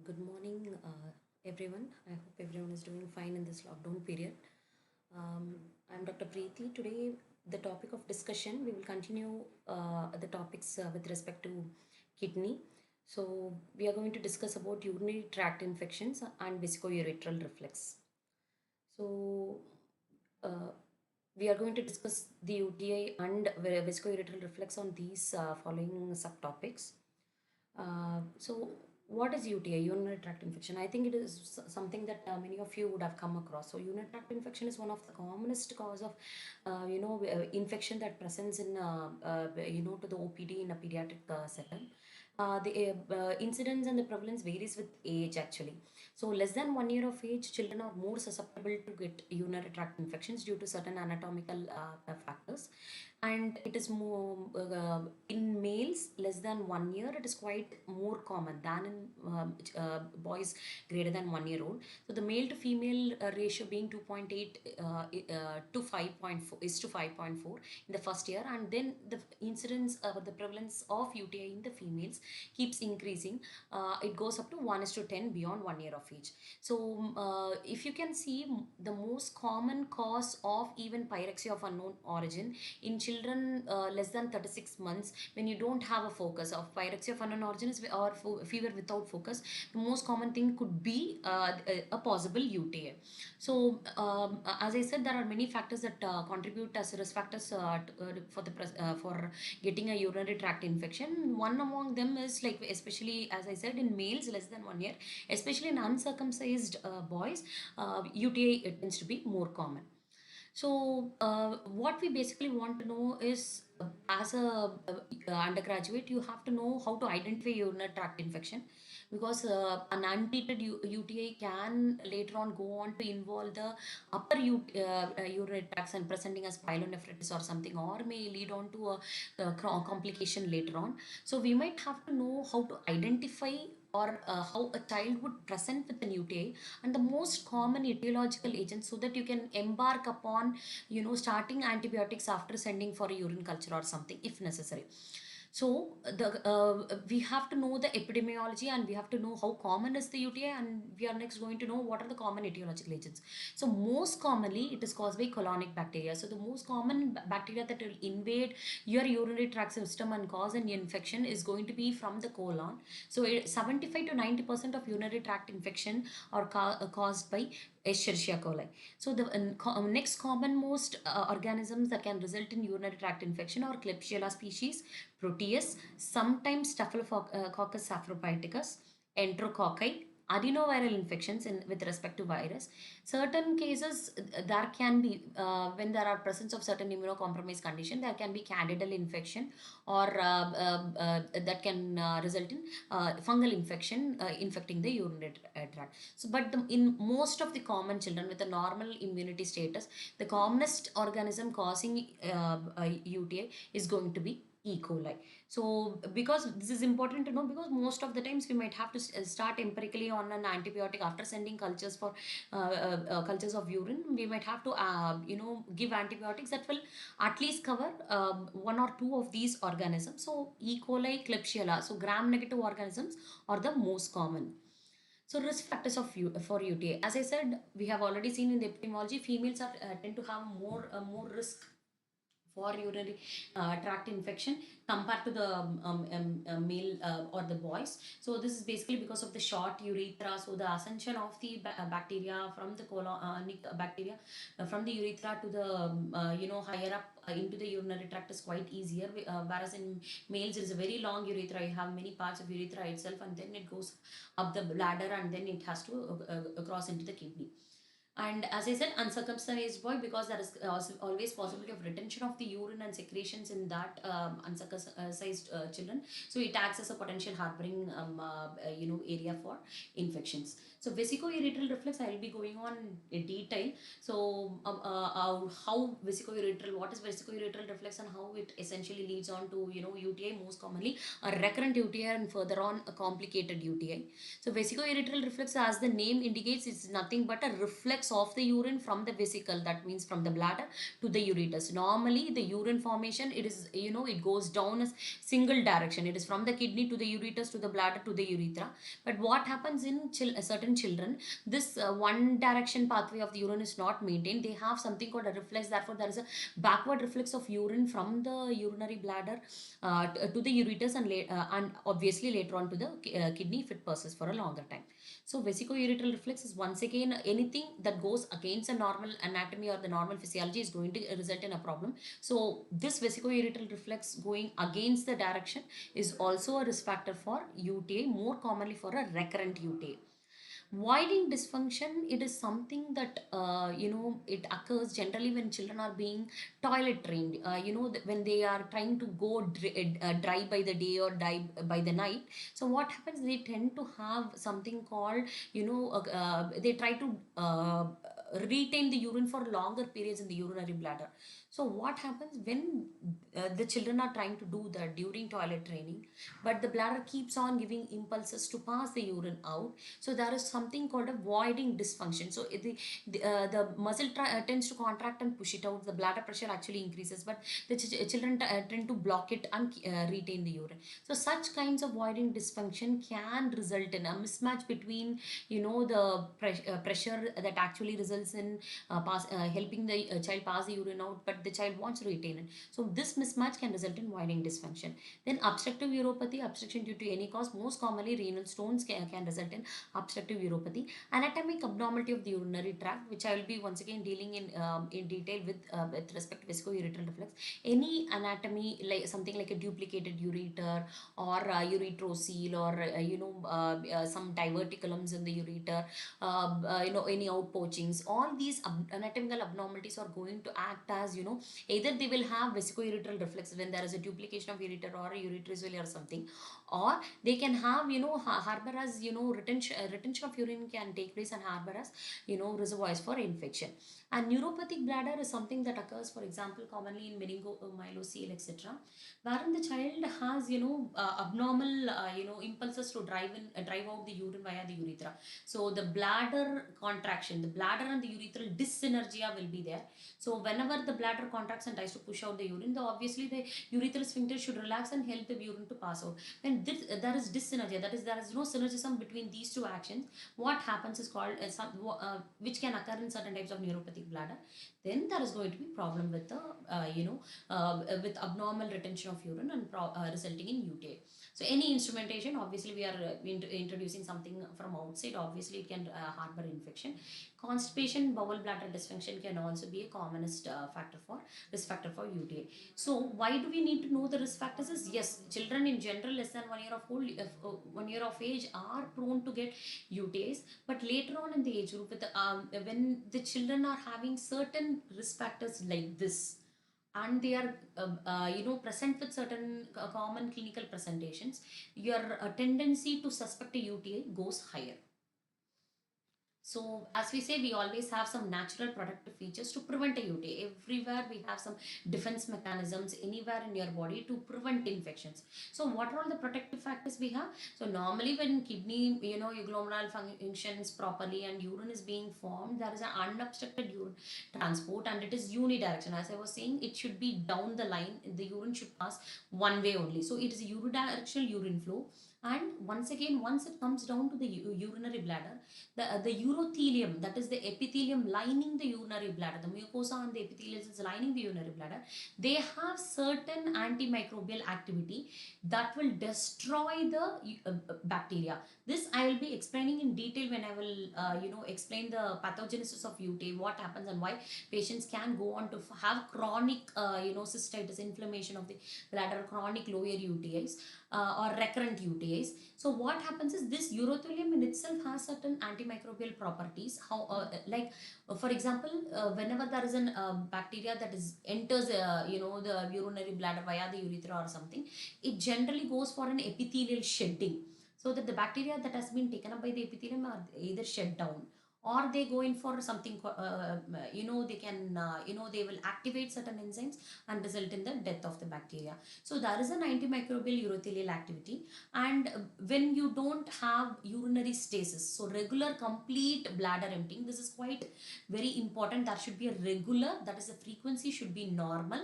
Good morning, everyone. I hope everyone is doing fine in this lockdown period. I'm Dr. Preeti. Today, the topic of discussion, we will continue the topics with respect to kidney. So, we are going to discuss about urinary tract infections and vesicoureteral reflex. So, uh, we are going to discuss the UTI and vesicoureteral reflex on these following subtopics. So, what is UTI, urinary tract infection? I think it is something that many of you would have come across. So, urinary tract infection is one of the commonest cause of, infection that presents in, to the OPD in a pediatric setting. The incidence and the prevalence varies with age actually. So, less than 1 year of age, children are more susceptible to get urinary tract infections due to certain anatomical factors, and it is more in males less than 1 year. It is quite more common than in boys greater than 1 year old. So the male to female ratio being 2.8 to 5.4 is to 5.4 in the first year, and then the incidence the prevalence of UTI in the females keeps increasing. It goes up to 1 is to 10 beyond 1 year of age. So if you can see, the most common cause of even pyrexia of unknown origin in children less than 36 months, when you don't have a focus of pyrexia of unknown origin or fever without focus, the most common thing could be a possible UTI. So as I said, there are many factors that contribute as risk factors for getting a urinary tract infection. One among them is, like, especially as I said, in males less than 1 year, especially in uncircumcised boys, UTI tends to be more common. So, what we basically want to know is, as a undergraduate, you have to know how to identify urinary tract infection, because an untreated UTI can later on go on to involve the upper urinary tracts and presenting as pyelonephritis or something, or may lead on to a complication later on. So, we might have to know how to identify or how a child would present with an UTI and the most common etiological agents, so that you can embark upon starting antibiotics after sending for a urine culture or something if necessary. So the we have to know the epidemiology, and we have to know how common is the UTI, and we are next going to know what are the common etiological agents. So most commonly it is caused by colonic bacteria. So the most common bacteria that will invade your urinary tract system and cause an infection is going to be from the colon. So 75 to 90% of urinary tract infection are caused by Escherichia coli. So the next common most organisms that can result in urinary tract infection are Klebsiella species, Proteus, sometimes Staphylococcus saprophyticus, Enterococci, adenoviral infections with respect to virus. Certain cases there can be, when there are presence of certain immunocompromised condition, there can be candidal infection, or that can result in fungal infection infecting the urinary tract. So, but in most of the common children with a normal immunity status, the commonest organism causing UTI is going to be E. coli. So, because this is important to know, because most of the times we might have to start empirically on an antibiotic after sending cultures for cultures of urine. We might have to, give antibiotics that will at least cover one or two of these organisms. So, E. coli, Klebsiella, so gram-negative organisms are the most common. So risk factors for UTI. As I said, we have already seen in the epidemiology, females are tend to have more risk for urinary tract infection compared to the male or the boys. So this is basically because of the short urethra. So the ascension of the bacteria from the colonic bacteria from the urethra to the higher up into the urinary tract is quite easier. Whereas in males it is a very long urethra. You have many parts of urethra itself, and then it goes up the bladder, and then it has to cross into the kidney. And as I said, uncircumcised boy, because there is always possibility of retention of the urine and secretions in that uncircumcised children. So it acts as a potential harboring area for infections. So vesicoureteral reflex, I will be going on in detail. So how vesicoureteral, what is vesicoureteral reflex, and how it essentially leads on to UTI, most commonly a recurrent UTI, and further on a complicated UTI. So vesicoureteral reflex, as the name indicates, is nothing but a reflex reflex of the urine from the vesicle, that means from the bladder to the ureters. Normally the urine formation, it is, it goes down as single direction. It is from the kidney to the ureters to the bladder to the urethra. But what happens in certain children, this one direction pathway of the urine is not maintained. They have something called a reflex. Therefore there is a backward reflex of urine from the urinary bladder to the ureters, and obviously later on to the kidney if it persists for a longer time. So vesicoureteral reflex is once again anything that goes against a normal anatomy or the normal physiology is going to result in a problem. So this vesicoureteral reflex going against the direction is also a risk factor for UTI, more commonly for a recurrent UTI. Voiding dysfunction, it is something that it occurs generally when children are being toilet trained, when they are trying to go dry by the day or dry by the night. So what happens, they tend to have something called, they try to retain the urine for longer periods in the urinary bladder. So what happens when the children are trying to do that during toilet training, but the bladder keeps on giving impulses to pass the urine out. So there is something called a voiding dysfunction. So the muscle tends to contract and push it out. The bladder pressure actually increases, but the children tend to block it and retain the urine. So such kinds of voiding dysfunction can result in a mismatch between, the pressure that actually results in helping the child pass the urine out, but the child wants to retain it. So this mismatch can result in voiding dysfunction. Then obstructive uropathy, obstruction due to any cause, most commonly renal stones can result in obstructive uropathy. Anatomic abnormality of the urinary tract, which I will be once again dealing in detail with respect to vesicoureteral reflex. Any anatomy, like something like a duplicated ureter or uretrocele, or some diverticulums in the ureter, any outpoachings, all these anatomical abnormalities are going to act as, either they will have vesicoureteral reflex when there is a duplication of ureter or a uretrocele or something, or they can have, harbor as, retention of urine can take place and harbor as, reservoirs for infection. And neuropathic bladder is something that occurs, for example, commonly in meningomyelocele, etc., wherein the child has, abnormal, impulses to drive out the urine via the urethra. So the bladder contraction, the bladder and the urethral dyssynergia will be there. So whenever the bladder contracts and tries to push out the urine, obviously the urethral sphincter should relax and help the urine to pass out. When there is dyssynergia, that is, there is no synergism between these two actions, what happens is called which can occur in certain types of neuropathic bladder. Then there is going to be problem with the with abnormal retention of urine and resulting in UTI. So any instrumentation, obviously we are introducing something from outside, obviously it can harbor infection. Constipation, bowel bladder dysfunction can also be a commonest risk factor for UTI. So why do we need to know the risk factors? Is, yes, children in general less than 1 year of old, 1 year of age are prone to get UTIs, but later on in the age group, when the children are having certain risk factors like this, and they are present with certain common clinical presentations, your tendency to suspect a UTI goes higher. So as we say, we always have some natural protective features to prevent a UTI. Everywhere we have some defense mechanisms anywhere in your body to prevent infections. So what are all the protective factors we have? So normally when kidney, glomerular functions properly and urine is being formed, there is an unobstructed urine transport and it is unidirectional. As I was saying, it should be down the line. The urine should pass one way only. So it is a unidirectional urine flow. And once again, once it comes down to the urinary bladder, the urothelium, that is the epithelium lining the urinary bladder, the mucosa and the epithelium is lining the urinary bladder, they have certain antimicrobial activity that will destroy the bacteria. This I will be explaining in detail when I will explain the pathogenesis of UTI, what happens and why patients can go on to have chronic cystitis, inflammation of the bladder, chronic lower UTIs or recurrent UTIs. So what happens is this urothelium in itself has certain antimicrobial properties. For example, whenever there is an bacteria that enters the urinary bladder via the urethra or something, it generally goes for an epithelial shedding, so that the bacteria that has been taken up by the epithelium are either shed down, or they go in for something they can they will activate certain enzymes and result in the death of the bacteria. So there is an antimicrobial urothelial activity. And when you don't have urinary stasis, so regular complete bladder emptying, this is quite very important. There should be a regular, that is the frequency should be normal,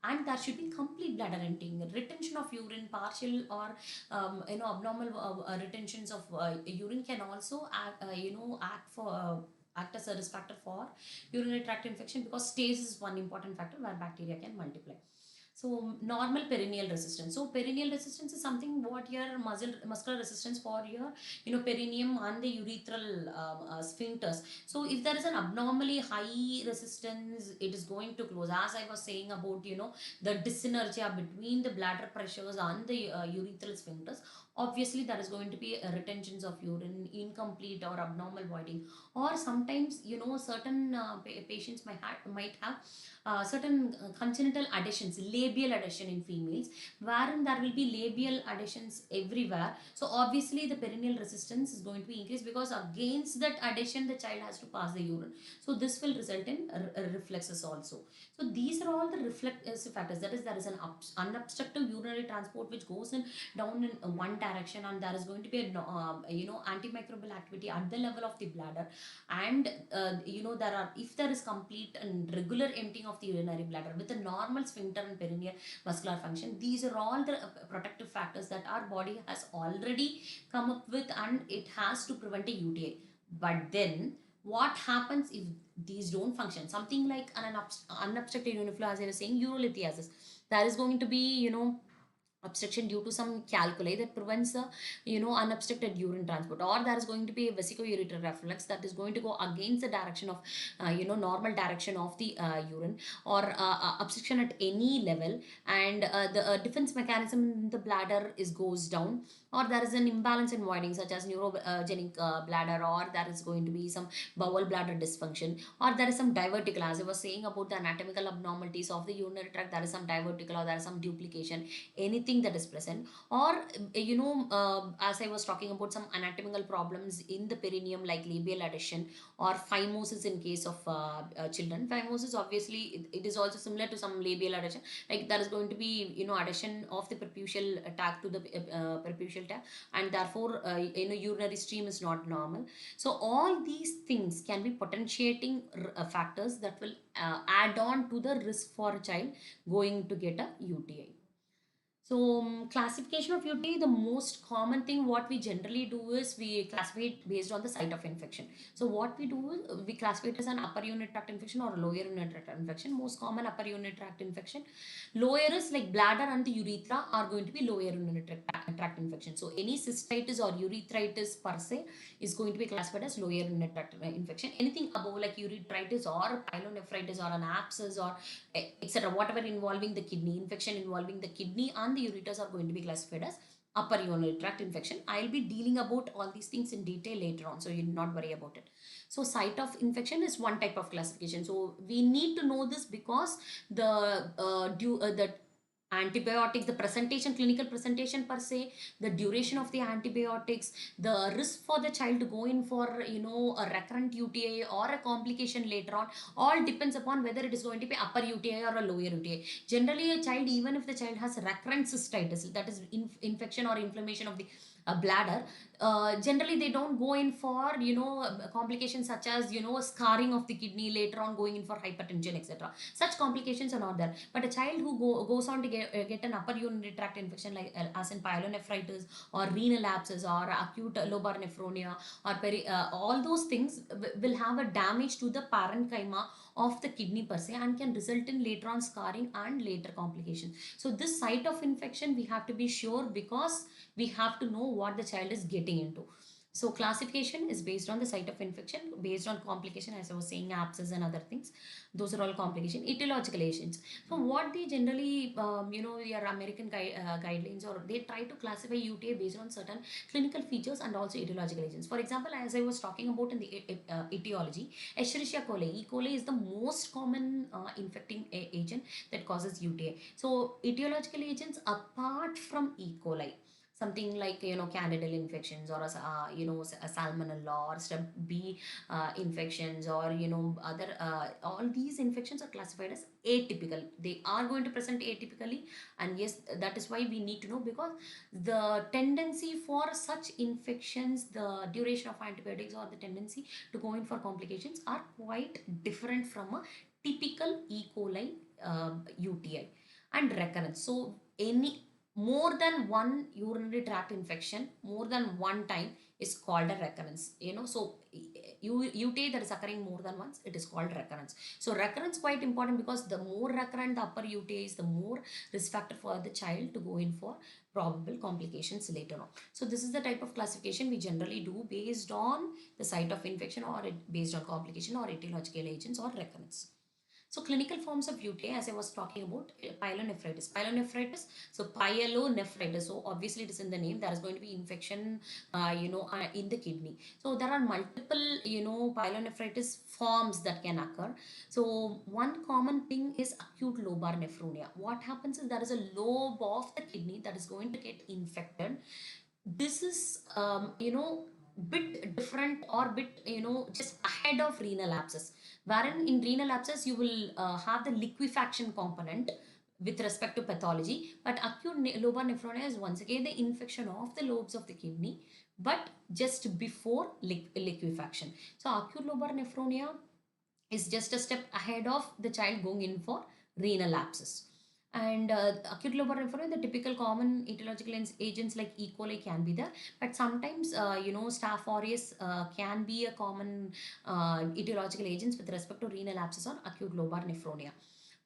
and there should be complete bladder emptying. Retention of urine, partial or abnormal retentions of urine can also act as a risk factor for urinary tract infection, because stasis is one important factor where bacteria can multiply. So normal perineal resistance. So perineal resistance is something what your muscular resistance for your perineum and the urethral sphincters. So if there is an abnormally high resistance, it is going to close. As I was saying about the dyssynergia between the bladder pressures and the urethral sphincters, obviously there is going to be retentions of urine, incomplete or abnormal voiding. Or sometimes certain patients might have certain congenital adhesions, labial adhesion in females, wherein there will be labial adhesions everywhere. So obviously the perineal resistance is going to be increased, because against that adhesion the child has to pass the urine. So this will result in reflexes also. So these are all the reflexive factors. That is, there is an unobstructed urinary transport which goes in down in one direction, and there is going to be a antimicrobial activity at the level of the bladder. And there are, if there is complete and regular emptying of the urinary bladder with a normal sphincter and perineal muscular function, these are all the protective factors that our body has already come up with, and it has to prevent a UTI. But then what happens if these don't function? Something like an unobstructed uniflow, as I was saying, urolithiasis, there is going to be obstruction due to some calculi that prevents the unobstructed urine transport. Or there is going to be a vesicoureteral reflex that is going to go against the direction of normal direction of the urine, or obstruction at any level, and the defense mechanism in the bladder is goes down. Or there is an imbalance in voiding, such as neurogenic bladder, or there is going to be some bowel bladder dysfunction, or there is some divertical. As I was saying about the anatomical abnormalities of the urinary tract, there is some divertical or there is some duplication, anything that is present. Or as I was talking about some anatomical problems in the perineum, like labial adhesion or phimosis in case of children. Phimosis, obviously it is also similar to some labial adhesion, like there is going to be adhesion of the peripheral tract to the peripheral tract, and therefore urinary stream is not normal. So all these things can be potentiating factors that will add on to the risk for a child going to get a UTI. So classification of UTI, the most common thing what we generally do is we classify it based on the site of infection. So what we do is we classify it as an upper urinary tract infection or lower urinary tract infection. Most common upper urinary tract infection. Lower is like bladder and the urethra are going to be lower urinary tract infection. So any cystitis or urethritis per se is going to be classified as lower urinary tract infection. Anything above like urethritis or pyelonephritis or an abscess or etc., whatever involving the kidney, infection involving the kidney and the ureters are going to be classified as upper urinary tract infection. I'll be dealing about all these things in detail later on, so you need not worry about it. So site of infection is one type of classification. So we need to know this because the antibiotics, the presentation, clinical presentation per se, the duration of the antibiotics, the risk for the child to go in for a recurrent UTI or a complication later on, all depends upon whether it is going to be upper UTI or a lower UTI. Generally a child, even if the child has recurrent cystitis, that is infection or inflammation of the bladder, generally they don't go in for complications such as scarring of the kidney, later on going in for hypertension, etc. Such complications are not there. But a child who goes on to get an upper urinary tract infection, like as in pyelonephritis or renal abscess or acute lobar nephronia or all those things will have a damage to the parenchyma of the kidney per se, and can result in later on scarring and later complications. So this site of infection we have to be sure, because we have to know what the child is getting into. So classification is based on the site of infection, based on complication, as I was saying, abscess and other things. Those are all complication. Etiological agents. So what they generally, your American guidelines, or they try to classify UTI based on certain clinical features and also etiological agents. For example, as I was talking about in the etiology, Escherichia coli. E. coli is the most common infecting agent that causes UTI. So etiological agents apart from E. coli, something like candidal infections, or a salmonella, or strep B infections, or other all these infections are classified as atypical. They are going to present atypically, and yes, that is why we need to know, because the tendency for such infections, the duration of antibiotics, or the tendency to go in for complications are quite different from a typical E. coli UTI and recurrence. So any more than one urinary tract infection more than one time is called a recurrence. So UTI that is occurring more than once, it is called recurrence. So recurrence quite important, because the more recurrent the upper UTI is, the more risk factor for the child to go in for probable complications later on. So this is the type of classification we generally do based on the site of infection, or based on complication or etiological agents or recurrence. So clinical forms of UTI, as I was talking about, pyelonephritis. Pyelonephritis, so pyelonephritis. So obviously it is in the name. There is going to be infection, in the kidney. So there are multiple, pyelonephritis forms that can occur. So one common thing is acute lobar nephronia. What happens is there is a lobe of the kidney that is going to get infected. This is, bit different, or bit, just ahead of renal abscess, wherein in renal abscess you will have the liquefaction component with respect to pathology, but acute lobar nephronia is once again the infection of the lobes of the kidney, but just before liquefaction. So acute lobar nephronia is just a step ahead of the child going in for renal abscess. And acute lobar nephronia, the typical common etiological agents like E. coli can be there, but sometimes Staph aureus can be a common etiological agents with respect to renal abscess or acute lobar nephronia.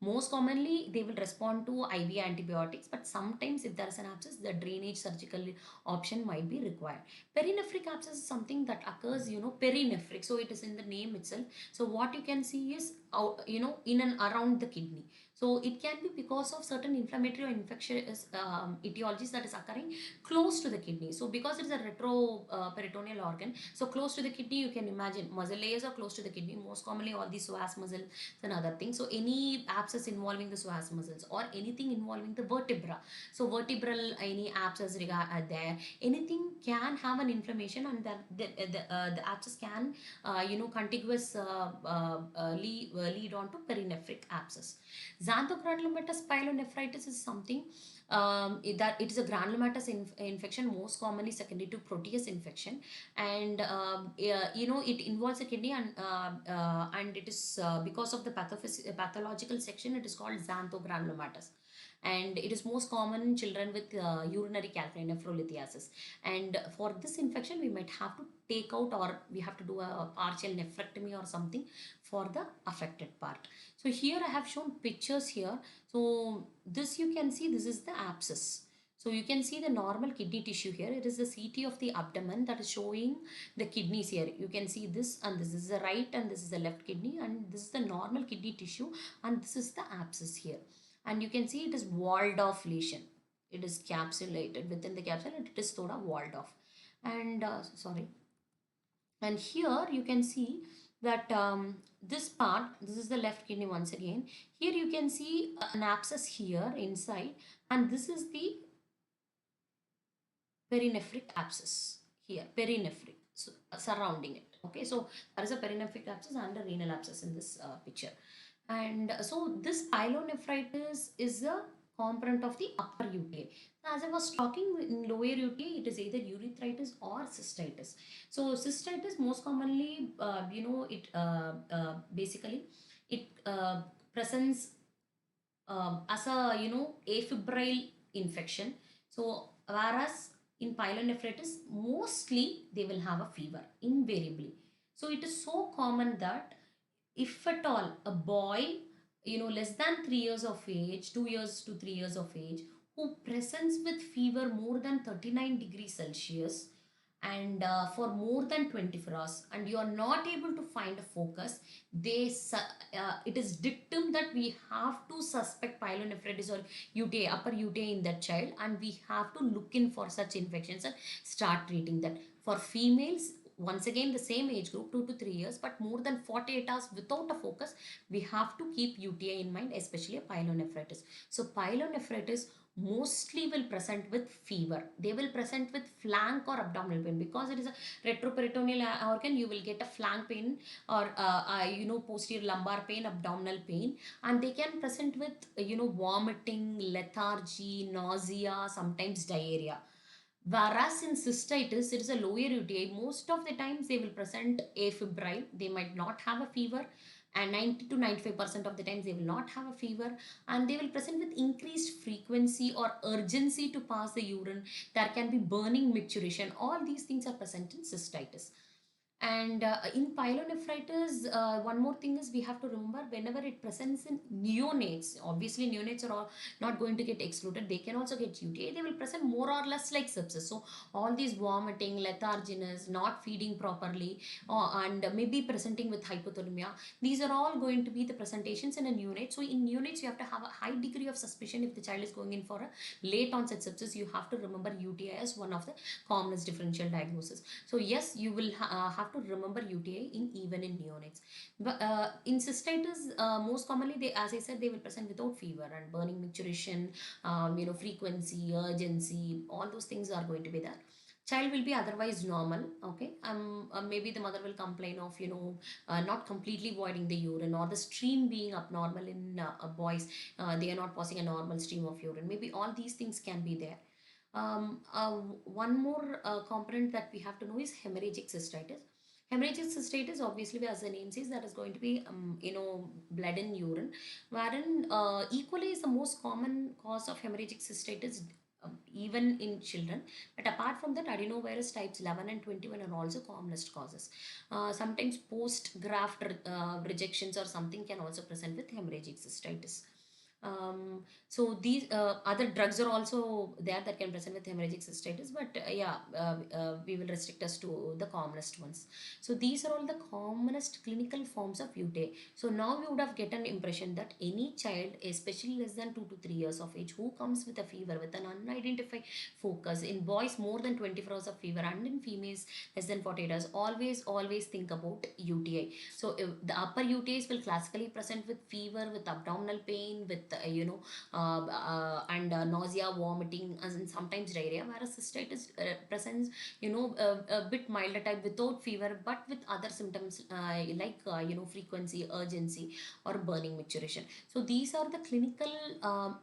Most commonly, they will respond to IV antibiotics, but sometimes if there is an abscess, the drainage surgical option might be required. Perinephric abscess is something that occurs, perinephric, so it is in the name itself. So what you can see is, in and around the kidney. So it can be because of certain inflammatory or infectious etiologies that is occurring close to the kidney. So because it is a retroperitoneal organ, so close to the kidney, you can imagine muscle layers are close to the kidney. Most commonly, all these psoas muscle and other things. So any abscess involving the psoas muscles, or anything involving the vertebra. So vertebral, any abscess are there. Anything can have an inflammation, and the abscess can, contiguous lead on to perinephric abscess. Xanthogranulomatous pyelonephritis is something that it is a granulomatous infection, most commonly secondary to proteus infection, and it involves the kidney, and it is because of the pathological section, it is called xanthogranulomatous, and it is most common in children with urinary calcium nephrolithiasis. And for this infection, we might have to take out, or we have to do a partial nephrectomy or something for the affected part. So here I have shown pictures here. So this you can see, this is the abscess. So you can see the normal kidney tissue here. It is the CT of the abdomen that is showing the kidneys here. You can see this, and this is the right, and this is the left kidney, and this is the normal kidney tissue, and this is the abscess here. And you can see it is walled off lesion. It is capsulated within the capsule, and it is sort of walled off. And and here you can see that this part, this is the left kidney once again. Here you can see an abscess here inside, and this is the perinephric abscess here, perinephric, so, surrounding it. Okay, so there is a perinephric abscess and a renal abscess in this picture. And so this pyelonephritis is a component of the upper UTI. As I was talking, in lower UTI, it is either urethritis or cystitis. So cystitis most commonly, basically it presents as a afebrile infection. So whereas in pyelonephritis, mostly they will have a fever invariably. So it is so common that if at all a boy, less than 3 years of age, 2 years to 3 years of age, who presents with fever more than 39 degrees Celsius, and for more than 24 hours, and you are not able to find a focus, it is dictum that we have to suspect pyelonephritis or UTI, upper UTI in that child, and we have to look in for such infections and start treating that. For females, once again the same age group, 2 to 3 years, but more than 48 hours without a focus, we have to keep UTI in mind, especially a pyelonephritis. So pyelonephritis mostly will present with fever. They will present with flank or abdominal pain. Because it is a retroperitoneal organ, you will get a flank pain or posterior lumbar pain, abdominal pain, and they can present with vomiting, lethargy, nausea, sometimes diarrhea. Whereas in cystitis, it is a lower UTI. Most of the times they will present afebrile. They might not have a fever, and 90 to 95% of the times they will not have a fever, and they will present with increased frequency or urgency to pass the urine. There can be burning micturition. All these things are present in cystitis. And in pyelonephritis, one more thing is we have to remember, whenever it presents in neonates, obviously neonates are all not going to get excluded. They can also get UTI. They will present more or less like sepsis. So all these vomiting, letharginess, not feeding properly, and maybe presenting with hypothermia. These are all going to be the presentations in a neonate. So in neonates, you have to have a high degree of suspicion. If the child is going in for a late onset sepsis, you have to remember UTI as one of the commonest differential diagnosis. So yes, you will have to remember UTI even in neonates. But in cystitis, most commonly they, as I said, they will present without fever and burning micturition, frequency, urgency, all those things are going to be there. Child will be otherwise normal. Okay, maybe the mother will complain of not completely voiding the urine, or the stream being abnormal in boys. They are not passing a normal stream of urine. Maybe all these things can be there. One more component that we have to know is hemorrhagic cystitis. Hemorrhagic cystitis, obviously, as the name says, that is going to be blood in urine, wherein equally is the most common cause of hemorrhagic cystitis, even in children. But apart from that, adenovirus types 11 and 21 are also commonest causes. Sometimes post graft rejections or something can also present with hemorrhagic cystitis. So these other drugs are also there that can present with hemorrhagic cystitis, but we will restrict us to the commonest ones. So these are all the commonest clinical forms of UTI. So now we would have get an impression that any child, especially less than 2 to 3 years of age, who comes with a fever with an unidentified focus, in boys more than 24 hours of fever, and in females less than 48 hours, always think about UTI. So the upper UTIs will classically present with fever, with abdominal pain, with nausea, vomiting, and sometimes diarrhea. Whereas cystitis presents a bit milder type without fever, but with other symptoms frequency, urgency, or burning micturition. So these are the clinical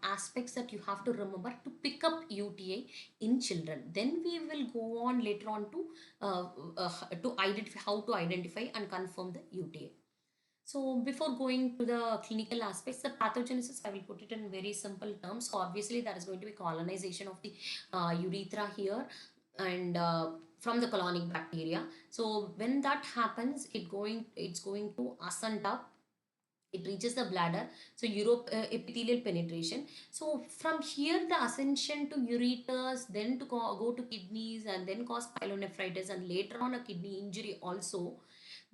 aspects that you have to remember to pick up UTI in children. Then we will go on later on to identify how to identify and confirm the UTI. So before going to the clinical aspects, the pathogenesis, I will put it in very simple terms. So obviously there is going to be colonization of the urethra here, and from the colonic bacteria. So when that happens, it's going to ascend up. It reaches the bladder, so epithelial penetration. So from here, the ascension to ureters, then to go to kidneys, and then cause pyelonephritis, and later on a kidney injury also.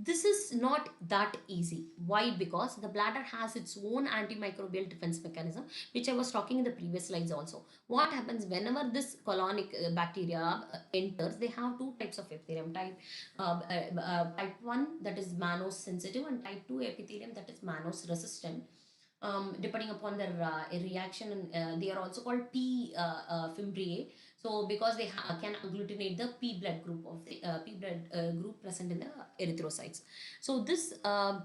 This is not that easy. Why? Because the bladder has its own antimicrobial defense mechanism, which I was talking in the previous slides also. What happens whenever this colonic bacteria enters? They have two types of epithelium: type 1, that is mannose sensitive, and type 2 epithelium, that is mannose resistant. Depending upon their reaction, and they are also called P fimbriae. So because they can agglutinate the P blood group of the P blood group present in the erythrocytes. So this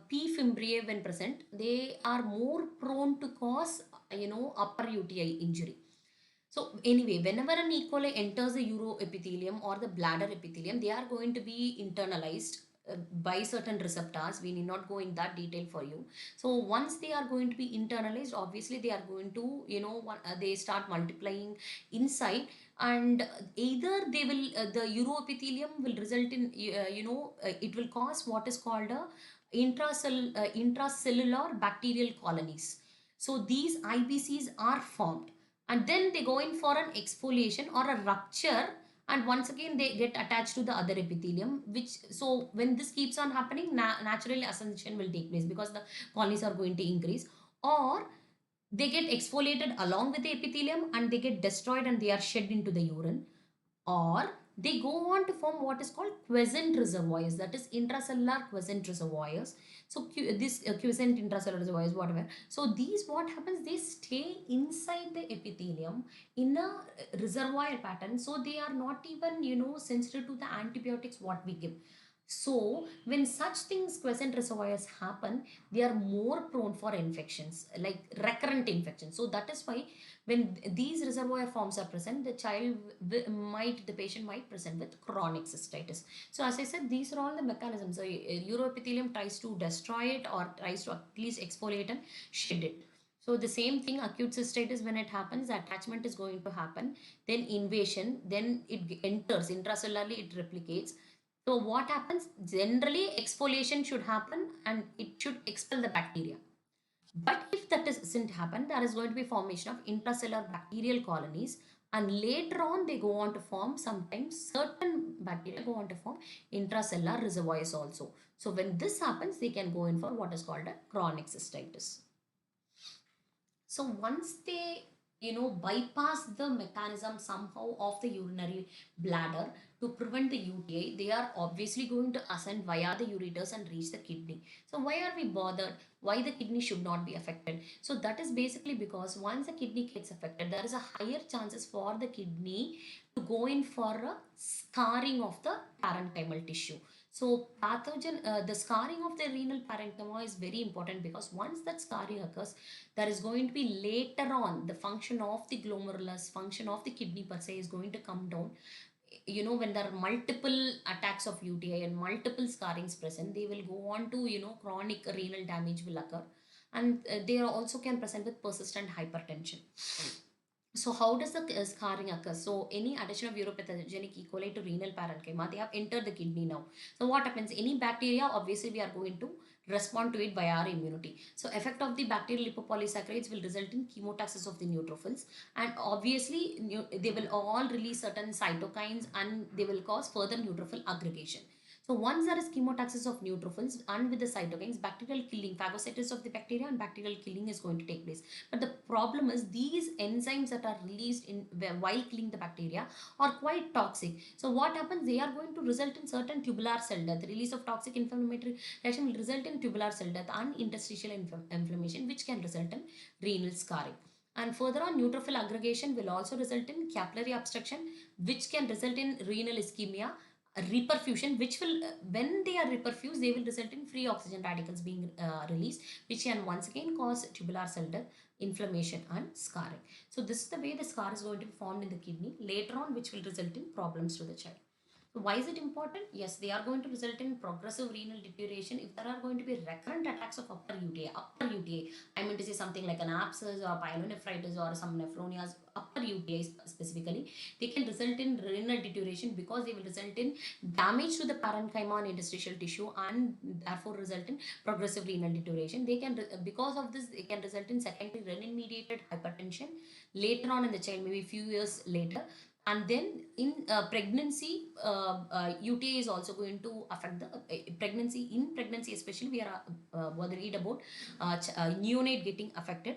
P fimbriae, when present, they are more prone to cause upper UTI injury. So anyway, whenever an E. coli enters the uroepithelium or the bladder epithelium, they are going to be internalized by certain receptors. We need not go in that detail for you. So once they are going to be internalized, obviously they are going to, they start multiplying inside, and either they will, the uroepithelium will result in, it will cause what is called a intracellular bacterial colonies. So these IBCs are formed, and then they go in for an exfoliation or a rupture, and once again they get attached to the other epithelium, which, so when this keeps on happening, naturally ascension will take place, because the colonies are going to increase, or they get exfoliated along with the epithelium and they get destroyed and they are shed into the urine, or they go on to form what is called quiescent reservoirs, that is intracellular quiescent reservoirs. So this quiescent intracellular reservoirs, whatever. So these, what happens, they stay inside the epithelium in a reservoir pattern. So they are not even, sensitive to the antibiotics what we give. So when such things, quiescent reservoirs happen, they are more prone for infections, like recurrent infections. So that is why when these reservoir forms are present, the patient might present with chronic cystitis. So as I said, these are all the mechanisms. So uroepithelium tries to destroy it or tries to at least exfoliate and shed it. So the same thing, acute cystitis, when it happens, attachment is going to happen, then invasion, then it enters intracellularly, it replicates. So what happens? Generally, exfoliation should happen and it should expel the bacteria. But if that doesn't happen, there is going to be formation of intracellular bacterial colonies, and later on they go on to form, sometimes certain bacteria go on to form intracellular reservoirs also. So when this happens, they can go in for what is called a chronic cystitis. So once they bypass the mechanism somehow of the urinary bladder to prevent the UTI, they are obviously going to ascend via the ureters and reach the kidney. So why are we bothered? Why the kidney should not be affected? So that is basically because once the kidney gets affected, there is a higher chances for the kidney to go in for a scarring of the parenchymal tissue. So the scarring of the renal parenchyma is very important, because once that scarring occurs, there is going to be later on the function of the glomerulus, function of the kidney per se is going to come down. When there are multiple attacks of UTI and multiple scarrings present, they will go on to, chronic renal damage will occur. And they also can present with persistent hypertension. So how does the scarring occur? So any addition of uropathogenic E. coli to renal parenchyma, they have entered the kidney now. So what happens? Any bacteria, obviously we are going to respond to it by our immunity. So effect of the bacterial lipopolysaccharides will result in chemotaxis of the neutrophils, and obviously they will all release certain cytokines and they will cause further neutrophil aggregation. So once there is chemotaxis of neutrophils and with the cytokines, bacterial killing, phagocytosis of the bacteria and bacterial killing is going to take place. But the problem is these enzymes that are released in while killing the bacteria are quite toxic. So what happens? They are going to result in certain tubular cell death. The release of toxic inflammatory reaction will result in tubular cell death and interstitial inflammation, which can result in renal scarring. And further on, neutrophil aggregation will also result in capillary obstruction, which can result in renal ischemia, reperfusion, which will when they are reperfused, they will result in free oxygen radicals being released, which can once again cause tubular cell death, inflammation and scarring. So this is the way the scar is going to be formed in the kidney later on, which will result in problems to the child. So why is it important? Yes, they are going to result in progressive renal deterioration if there are going to be recurrent attacks of upper UTI. Upper UTI, I mean to say something like an abscess or pyelonephritis or some nephronias, upper UTI specifically, they can result in renal deterioration because they will result in damage to the parenchyma and interstitial tissue, and therefore result in progressive renal deterioration. They can, because of this, they can result in secondary renin-mediated hypertension later on in the child, maybe a few years later. And then in pregnancy, UTI is also going to affect the pregnancy. In pregnancy especially, we are worried about neonate getting affected,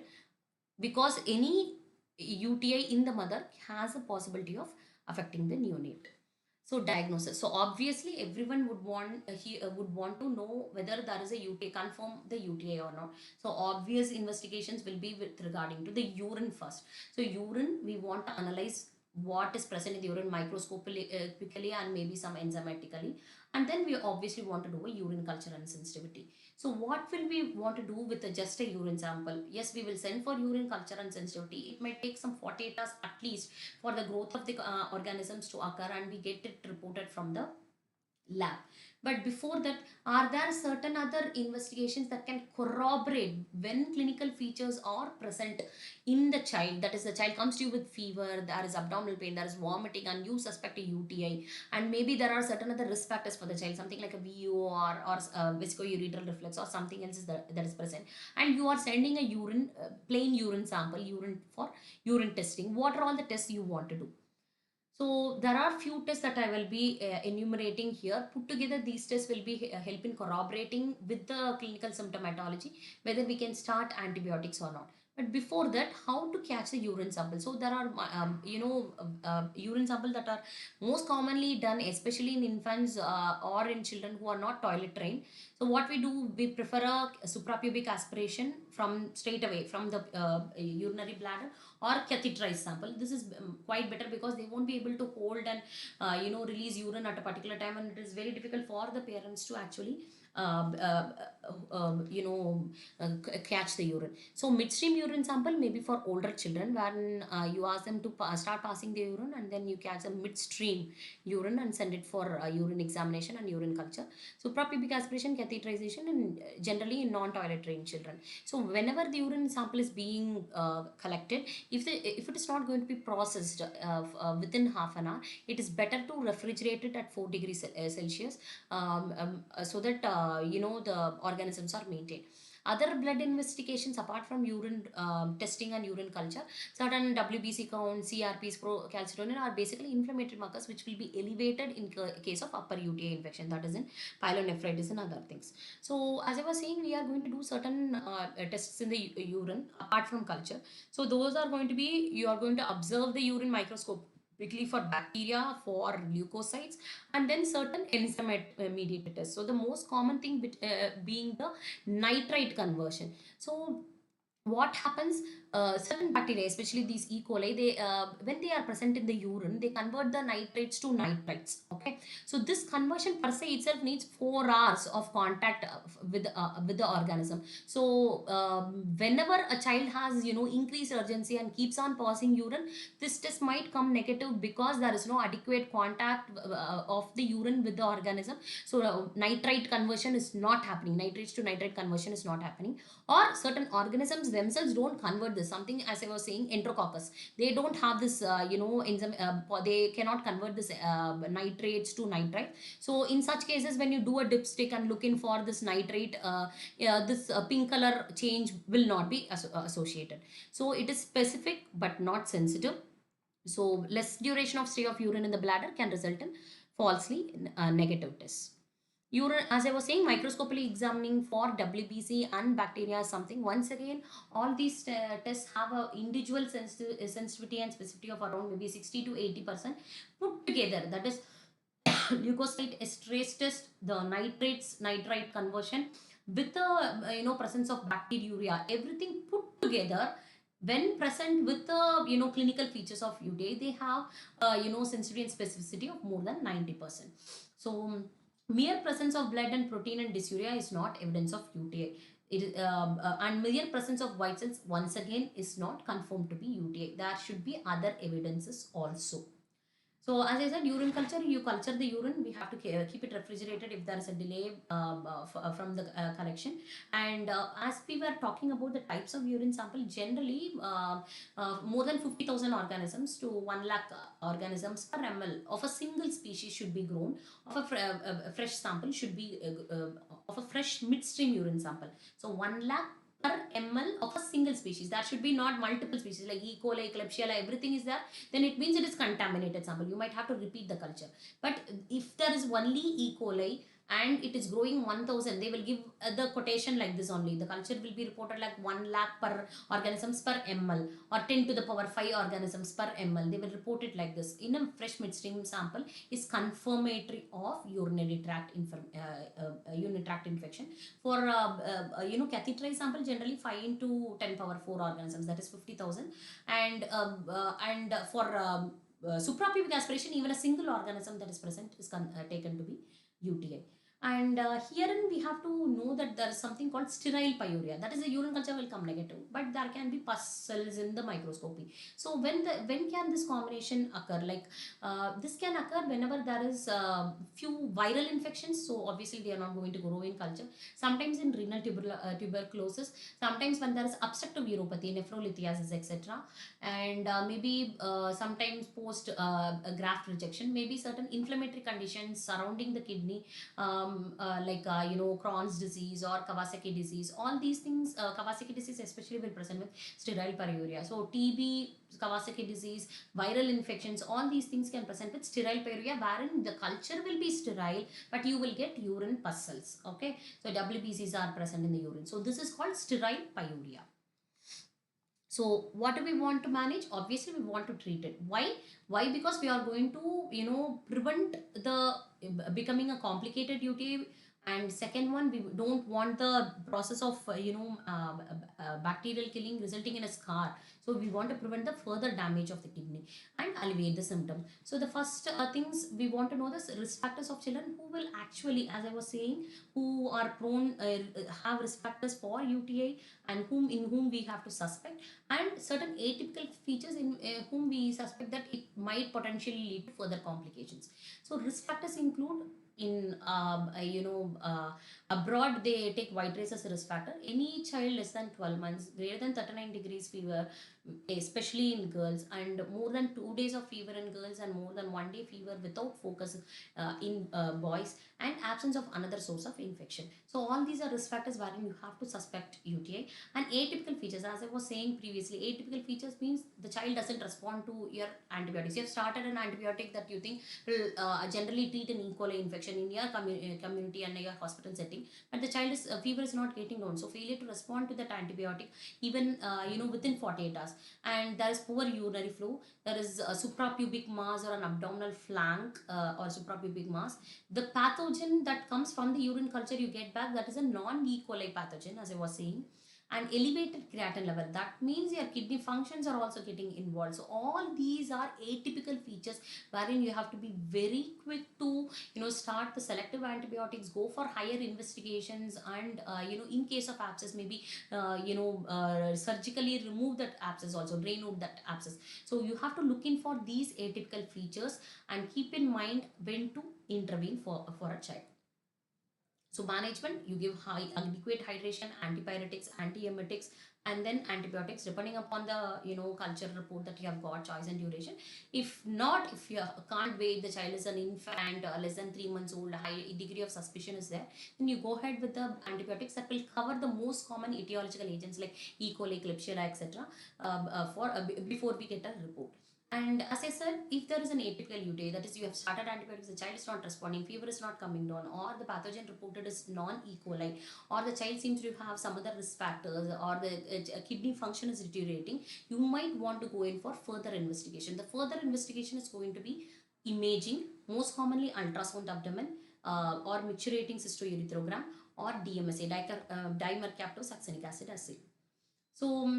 because any UTI in the mother has a possibility of affecting the neonate. So diagnosis. So obviously everyone would want to know whether there is a UTI, confirm the UTI or not. So obvious investigations will be with regarding to the urine first. So urine, we want to analyze what is present in the urine microscopically and maybe some enzymatically, and then we obviously want to do a urine culture and sensitivity. So what will we want to do with just a urine sample? Yes, we will send for urine culture and sensitivity. It might take some 48 hours at least for the growth of the organisms to occur, and we get it reported from the lab. But before that, are there certain other investigations that can corroborate when clinical features are present in the child? That is, the child comes to you with fever, there is abdominal pain, there is vomiting, and you suspect a UTI, and maybe there are certain other risk factors for the child, something like a VO or viscourethral reflex or something else that is present, and you are sending a plain urine sample, urine for urine testing. What are all the tests you want to do? So there are few tests that I will be enumerating here. Put together, these tests will be help in corroborating with the clinical symptomatology whether we can start antibiotics or not. But before that, how to catch the urine sample? So there are, urine sample that are most commonly done, especially in infants or in children who are not toilet trained. So what we do, we prefer a suprapubic aspiration from straight away from the urinary bladder, or catheterized sample. This is quite better because they won't be able to hold and release urine at a particular time, and it is very difficult for the parents to actually uh, uh, you know catch the urine. So midstream urine sample may be for older children, when you ask them to start passing the urine, and then you catch a midstream urine and send it for urine examination and urine culture. So suprapubic aspiration, catheterization, and generally in non-toilet trained children. So whenever the urine sample is being collected, if it is not going to be processed within half an hour, it is better to refrigerate it at 4 degrees Celsius, so that the organisms are maintained. Other blood investigations apart from urine testing and urine culture, certain WBC count, CRPs, procalcitonin are basically inflammatory markers which will be elevated in case of upper UTI infection, that is in pyelonephritis and other things. So as I was saying, we are going to do certain tests in the urine apart from culture. So those are going to be, you are going to observe the urine microscopically for bacteria, for leukocytes, and then certain enzyme mediated tests. So the most common thing being the nitrite conversion. So what happens, certain bacteria, especially these E. coli, they when they are present in the urine, they convert the nitrates to nitrites. Okay, so this conversion per se itself needs 4 hours of contact with the organism. So whenever a child has increased urgency and keeps on passing urine, this test might come negative because there is no adequate contact of the urine with the organism. So nitrite conversion is not happening, nitrates to nitrite conversion is not happening, or certain organisms themselves don't convert this. Something, as I was saying, enterococcus, they don't have this enzyme, they cannot convert this nitrates to nitrite. So in such cases, when you do a dipstick and looking for this nitrate, this pink color change will not be associated. So it is specific but not sensitive. So less duration of stay of urine in the bladder can result in falsely negative tests. Urine, as I was saying, microscopically examining for WBC and bacteria is something. Once again, all these tests have a individual sensitivity and specificity of around maybe 60 to 80% put together. That is leukocyte esterase test, the nitrates, nitrite conversion with the presence of bacteriuria, everything put together. When present with the clinical features of UTI, they have sensitivity and specificity of more than 90%. So mere presence of blood and protein and dysuria is not evidence of UTI. And mere presence of white cells once again is not confirmed to be UTI. There should be other evidences also. So as I said, urine culture, you culture the urine, we have to keep it refrigerated if there is a delay from the collection. And as we were talking about the types of urine sample, generally more than 50,000 organisms to 1 lakh organisms per ml of a single species should be grown, of a fresh sample should be, of a fresh midstream urine sample. So 1 lakh per ml of a single species. That should be not multiple species like E. coli, Klebsiella, everything is there. Then it means it is contaminated sample. You might have to repeat the culture. But if there is only E. coli and it is growing 1000, they will give the quotation like this only. The culture will be reported like 1 lakh per organisms per ml, or 10 to the power 5 organisms per ml. They will report it like this. In a fresh midstream sample is confirmatory of urinary tract infection. For catheterized sample, generally 5 into 10 power 4 organisms, that is 50,000. And for suprapubic aspiration, even a single organism that is present is taken to be UTI. And herein we have to know that there is something called sterile pyuria. That is, the urine culture will come negative, but there can be pus cells in the microscopy. So when can this combination occur? Like this can occur whenever there is few viral infections. So obviously they are not going to grow in culture. Sometimes in renal tuberculosis. Sometimes when there is obstructive uropathy, nephrolithiasis, etc. And maybe sometimes post graft rejection, maybe certain inflammatory conditions surrounding the kidney, like Crohn's disease or Kawasaki disease. All these things, Kawasaki disease especially will present with sterile pyuria. So TB, Kawasaki disease, viral infections, all these things can present with sterile pyuria, wherein the culture will be sterile, but you will get urine pus cells. Okay, so WBCs are present in the urine. So this is called sterile pyuria. So what do we want to manage? Obviously we want to treat it. Why? Because we are going to, prevent the becoming a complicated UTI. And second one, we don't want the process of bacterial killing resulting in a scar. So we want to prevent the further damage of the kidney and alleviate the symptom. So the first things we want to know, the risk factors of children who will actually, as I was saying, who are prone, have risk factors for UTI, and whom we have to suspect, and certain atypical features in whom we suspect that it might potentially lead to further complications. So risk factors include, in abroad they take white race as a risk factor. Any child less than 12 months, greater than 39 degrees fever, especially in girls, and more than 2 days of fever in girls, and more than 1 day fever without focus in boys, and absence of another source of infection. So all these are risk factors wherein you have to suspect UTI. And atypical features, as I was saying previously, atypical features means the child doesn't respond to your antibiotics. You have started an antibiotic that you think will generally treat an E. coli infection in your community and your hospital setting, but the child is fever is not getting down. So failure to respond to that antibiotic even within 48 hours, and there is poor urinary flow, there is a suprapubic mass or an abdominal flank or suprapubic mass. The pathogen that comes from the urine culture you get back, that is a non-E. coli pathogen, as I was saying. And elevated creatinine level, that means your kidney functions are also getting involved. So all these are atypical features wherein you have to be very quick to start the selective antibiotics, go for higher investigations, and in case of abscess, maybe surgically remove that abscess, also drain out that abscess. So you have to look in for these atypical features and keep in mind when to intervene for a child. So management, you give high adequate hydration, antipyretics, antiemetics, and then antibiotics depending upon the culture report that you have got, choice and duration. If not, if you can't wait, the child is an infant, less than 3 months old, high degree of suspicion is there, then you go ahead with the antibiotics that will cover the most common etiological agents like E. coli, Klebsiella, etc. For before we get a report. And as I said, if there is an atypical UTI, that is, you have started antibiotics, the child is not responding, fever is not coming down, or the pathogen reported is non-E. coli, or the child seems to have some other risk factors, or the kidney function is deteriorating, you might want to go in for further investigation. The further investigation is going to be imaging, most commonly ultrasound abdomen, or micturating cystourethrogram, or DMSA, dimercaptosuccinic acid assay. So,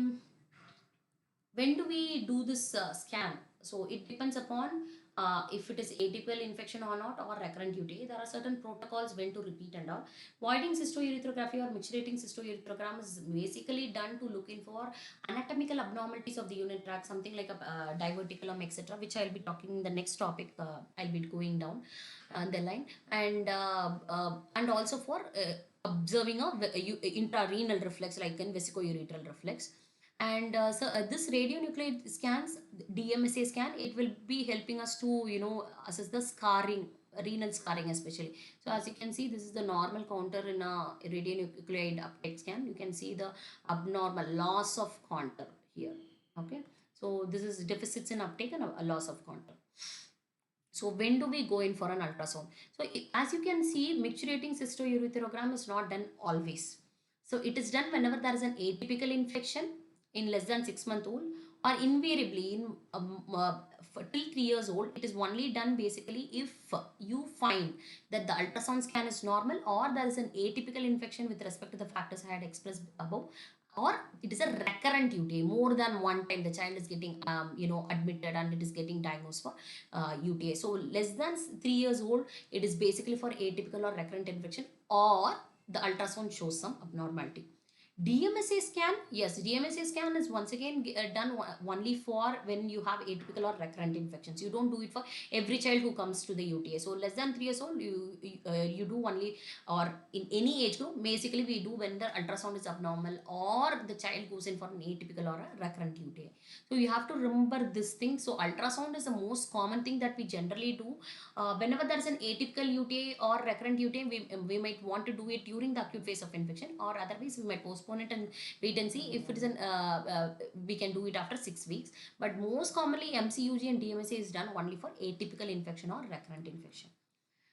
when do we do this scan? So it depends upon if it is atypical infection or not, or recurrent UTI. There are certain protocols when to repeat and all. Voiding cystourethropy or micturating cystourethrogram is basically done to look in for anatomical abnormalities of the urinary tract, something like a diverticulum, etc., which I'll be talking in the next topic. I'll be going down the line, and also for observing a intrarenal reflex like in vesicourethral reflex. And this radionuclide scans, DMSA scan, it will be helping us to assess the scarring, renal scarring especially. So as you can see, this is the normal counter in a radionuclide uptake scan. You can see the abnormal loss of contour here. Okay, so this is deficits in uptake and a loss of contour. So when do we go in for an ultrasound? So as you can see, micturating cystourethrogram is not done always. So it is done whenever there is an atypical infection in less than 6 month old, or invariably in till 3 years old. It is only done basically if you find that the ultrasound scan is normal, or there is an atypical infection with respect to the factors I had expressed above, or it is a recurrent UTI. More than one time the child is getting admitted and it is getting diagnosed for UTI. So less than 3 years old, it is basically for atypical or recurrent infection, or the ultrasound shows some abnormality. DMSA scan, yes, DMSA scan is once again done only for when you have atypical or recurrent infections. You don't do it for every child who comes to the UTI. So less than 3 years old, you do only, or in any age group, basically we do when the ultrasound is abnormal, or the child goes in for an atypical or a recurrent UTI. So you have to remember this thing. So ultrasound is the most common thing that we generally do. Whenever there is an atypical UTI or recurrent UTI, we might want to do it during the acute phase of infection, or otherwise we might postpone it and wait and see. If it is we can do it after 6 weeks. But most commonly MCUG and DMSA is done only for atypical infection or recurrent infection.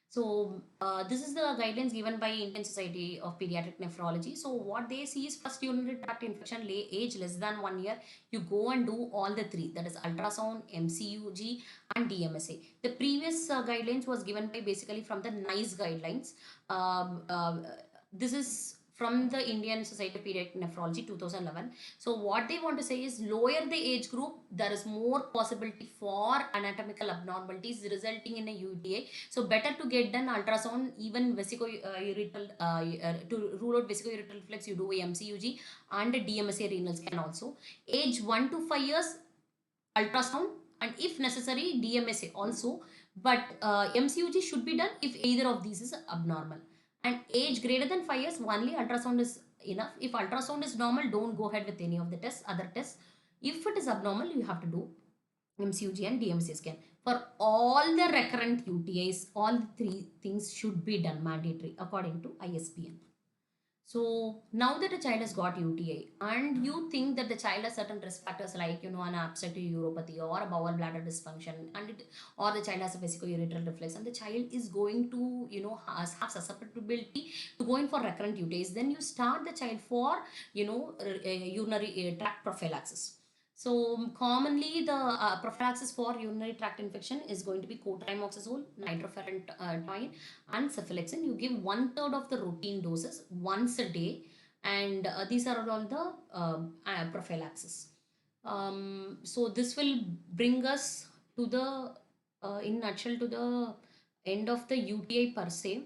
So this is the guidelines given by Indian Society of Pediatric Nephrology. So what they see is first urinary tract infection age less than 1 year. You go and do all the three, that is ultrasound, MCUG, and DMSA. The previous guidelines was given by basically from the NICE guidelines. Um, uh, this is from the Indian Society of Pediatric Nephrology 2011. So what they want to say is lower the age group, there is more possibility for anatomical abnormalities resulting in a UTA. So better to get done ultrasound, even vesicoureteral, to rule out vesicoureteral reflex, you do a MCUG and a DMSA renal scan also. Age 1 to 5 years, ultrasound, and if necessary, DMSA also. But MCUG should be done if either of these is abnormal. And age greater than 5 years, only ultrasound is enough. If ultrasound is normal, don't go ahead with any of the tests, other tests. If it is abnormal, you have to do MCUG and DMC scan. For all the recurrent UTIs, all the three things should be done mandatory according to ISPN. So now that a child has got UTI and you think that the child has certain risk factors like an obstructive uropathy or a bowel bladder dysfunction, and or the child has a vesicoureteral reflex, and the child is going to have susceptibility to going for recurrent UTIs, then you start the child for urinary tract prophylaxis. So commonly the prophylaxis for urinary tract infection is going to be cotrimoxazole, nitrofurantoin, and cephalexin. You give 1/3 of the routine doses once a day, and these are all the prophylaxis. So this will bring us to the, in nutshell, to the end of the UTI per se.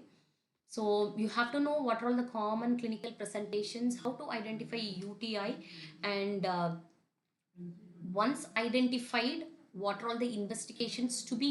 So you have to know what are all the common clinical presentations, how to identify UTI, and once identified, what are all the investigations to be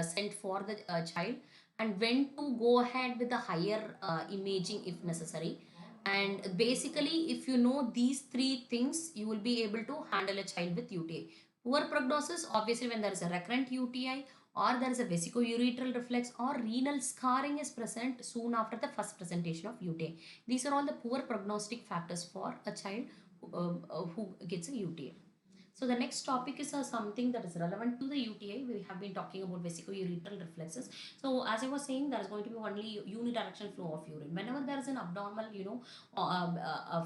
sent for the child, and when to go ahead with the higher imaging if necessary. And basically, if you know these three things, you will be able to handle a child with UTI. Poor prognosis, obviously, when there is a recurrent UTI, or there is a vesicoureteral reflex, or renal scarring is present soon after the first presentation of UTI. These are all the poor prognostic factors for a child who gets a UTI. So the next topic is something that is relevant to the UTI. We have been talking about vesicoureteral reflexes. So as I was saying, there is going to be only unidirectional flow of urine. Whenever there is an abnormal,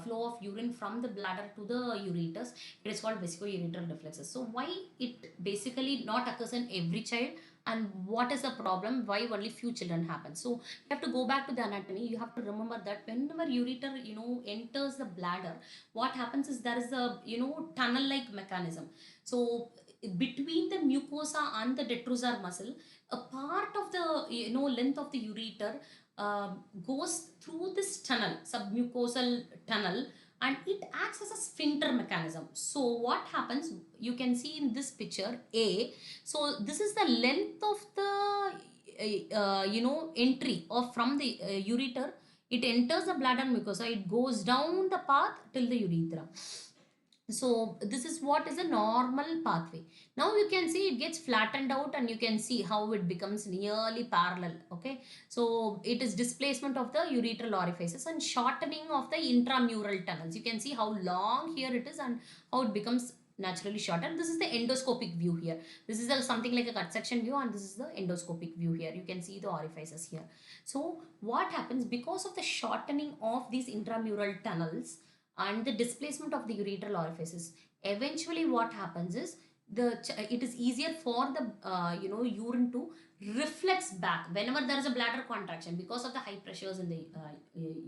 flow of urine from the bladder to the ureters, it is called vesicoureteral reflexes. So why it basically not occurs in every child, and what is the problem? Why only few children happen? So you have to go back to the anatomy. You have to remember that whenever ureter enters the bladder, what happens is there is a tunnel like mechanism. So between the mucosa and the detrusor muscle, a part of the length of the ureter goes through this tunnel, submucosal tunnel, and it acts as a sphincter mechanism. So what happens, you can see in this picture A. So this is the length of the entry of from the ureter. It enters the bladder mucosa, it goes down the path till the urethra. So this is what is a normal pathway. Now you can see it gets flattened out, and you can see how it becomes nearly parallel. Okay, so it is displacement of the urethral orifices and shortening of the intramural tunnels. You can see how long here it is and how it becomes naturally shorter. This is the endoscopic view here. This is something like a cut section view, and this is the endoscopic view here. You can see the orifices here. So what happens, because of the shortening of these intramural tunnels and the displacement of the urethral orifices, eventually what happens is it is easier for the urine to reflex back whenever there is a bladder contraction. Because of the high pressures in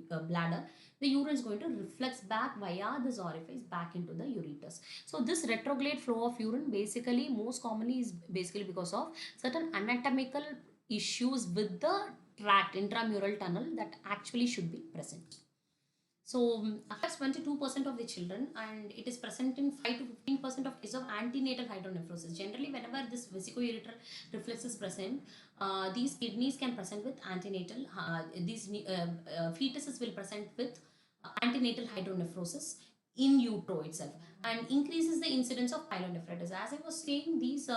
the bladder, the urine is going to reflex back via this orifice back into the ureters. So this retrograde flow of urine basically most commonly is basically because of certain anatomical issues with the tract, intramural tunnel, that actually should be present. So affects 22% of the children, and it is present in 5 to 15% of cases of antenatal hydronephrosis. Generally, whenever this vesicoureteral reflex is present, these kidneys can present with antenatal, these fetuses will present with antenatal hydronephrosis in utero itself, and increases the incidence of pyelonephritis. As I was saying, these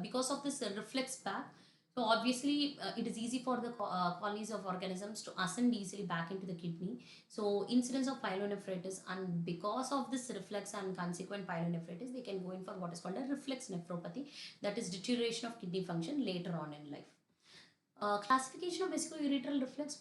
because of this reflex back, so obviously it is easy for the colonies of organisms to ascend easily back into the kidney. So incidence of pyelonephritis, and because of this reflex and consequent pyelonephritis, they can go in for what is called a reflex nephropathy, that is deterioration of kidney function later on in life. Classification of vesicoureteral reflex,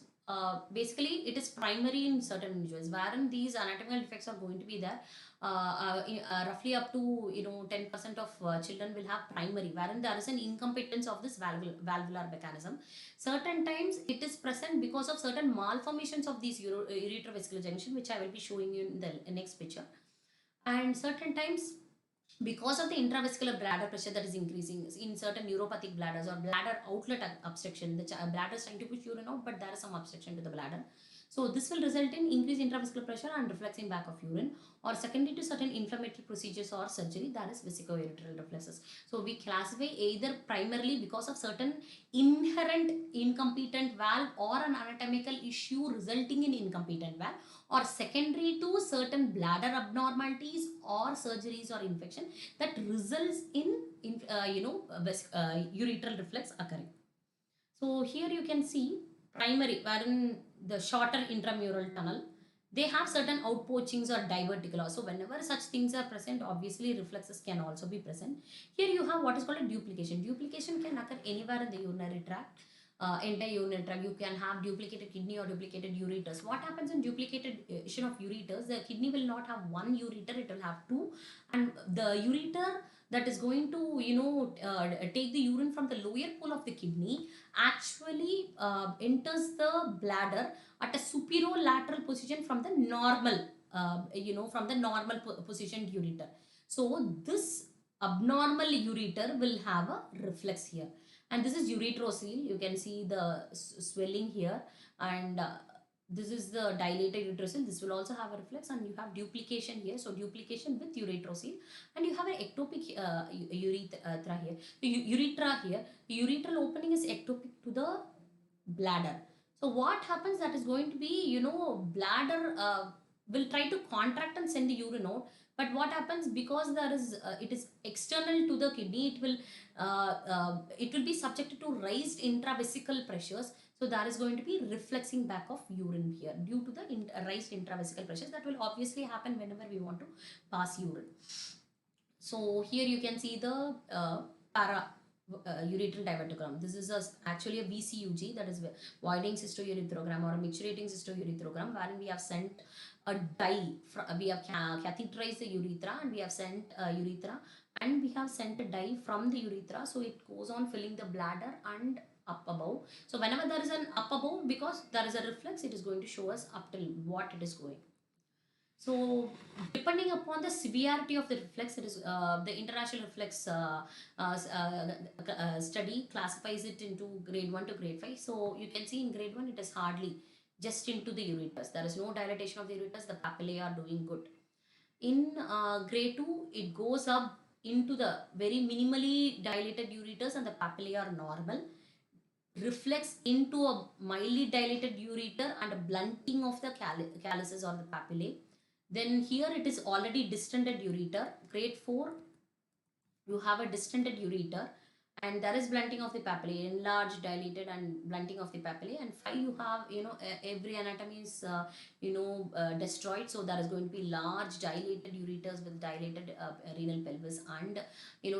basically it is primary in certain individuals wherein these anatomical defects are going to be there. Roughly up to 10% of children will have primary, wherein there is an incompetence of this valvular mechanism. Certain times it is present because of certain malformations of these uretrovesicular junction, which I will be showing you in the next picture. And certain times, because of the intravesicular bladder pressure that is increasing in certain neuropathic bladders or bladder outlet obstruction, the bladder is trying to push urine out, but there is some obstruction to the bladder. So this will result in increased intravesicular pressure and reflexing back of urine, or secondary to certain inflammatory procedures or surgery, that is vesicoureteral reflexes. So we classify either primarily because of certain inherent incompetent valve or an anatomical issue resulting in incompetent valve, or secondary to certain bladder abnormalities or surgeries or infection that results in ureteral reflex occurring. So here you can see primary, wherein the shorter intramural tunnel, they have certain outpoachings or diverticular. So whenever such things are present, obviously reflexes can also be present. Here you have what is called a duplication. Duplication can occur anywhere in the urinary tract. Entire urinary tract. You can have duplicated kidney or duplicated ureters. What happens in duplication of ureters? The kidney will not have one ureter, it will have two, and the ureter that is going to take the urine from the lower pole of the kidney actually enters the bladder at a superior-lateral position from the normal positioned ureter. So this abnormal ureter will have a reflex here, and this is ureterocele. You can see the swelling here, and this is the dilated uterocele. This will also have a reflex, and you have duplication here. So duplication with ureterocele, and you have an ectopic urethra here. The urethra here, the urethral opening is ectopic to the bladder. So what happens, that is going to be, bladder will try to contract and send the urine out. But what happens, because there is it is external to the kidney, it will be subjected to raised intravesical pressures. So there is going to be reflexing back of urine here due to the raised intravesical pressures. That will obviously happen whenever we want to pass urine. So here you can see the ureteral divertogram. This is actually a VCUG, that is voiding cystourethrogram or a micturating cystourethrogram, wherein we have sent a dye. We have catheterized the urethra, and we have sent urethra, and we have sent a dye from the urethra. So it goes on filling the bladder and up above. So whenever there is an up above, because there is a reflex, it is going to show us up till what it is going. So depending upon the severity of the reflex, it is the International Reflex study classifies it into grade 1 to grade 5. So you can see in grade 1 it is hardly just into the ureters. There is no dilatation of the ureters. The papillae are doing good. In grade 2, it goes up into the very minimally dilated ureters, and the papillae are normal. Reflex into a mildly dilated ureter and a blunting of the calyces or the papillae. Then here it is already distended ureter. Grade 4, you have a distended ureter, and there is blunting of the papillae, enlarged, dilated, and blunting of the papillae. And 5, you have, every anatomy is, destroyed. So there is going to be large dilated ureters with dilated renal pelvis, and,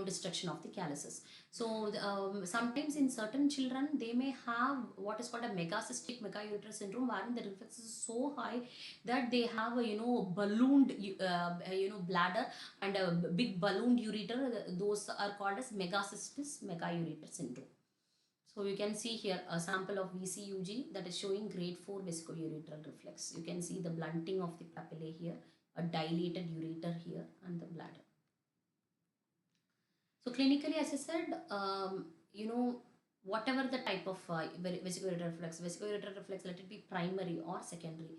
destruction of the calyces. So sometimes in certain children, they may have what is called a megacystic megaureter syndrome, wherein the reflex is so high that they have a, ballooned, bladder and a big ballooned ureter. Those are called as megacystis megaureter syndrome. So you can see here a sample of VCUG that is showing grade 4 vesicoureteral reflex. You can see the blunting of the papillae here, a dilated ureter here, and the bladder. So clinically, as I said, whatever the type of vesicoureteral reflex, let it be primary or secondary.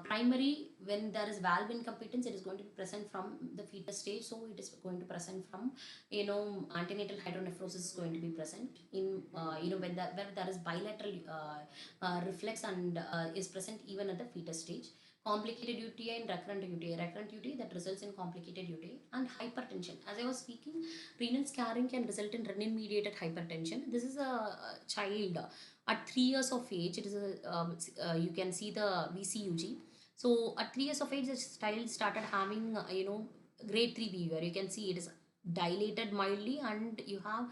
Primary, when there is valve incompetence, it is going to be present from the fetus stage. So it is going to present from, antenatal hydronephrosis is going to be present in, when there is bilateral reflex and is present even at the fetus stage. Complicated UTI and recurrent UTI. Recurrent UTI that results in complicated UTI, and hypertension. As I was speaking, renal scarring can result in renin-mediated hypertension. This is a child at 3 years of age. It is you can see the VCUG. So at 3 years of age, the child started having grade 3 fever. You can see it is dilated mildly, and you have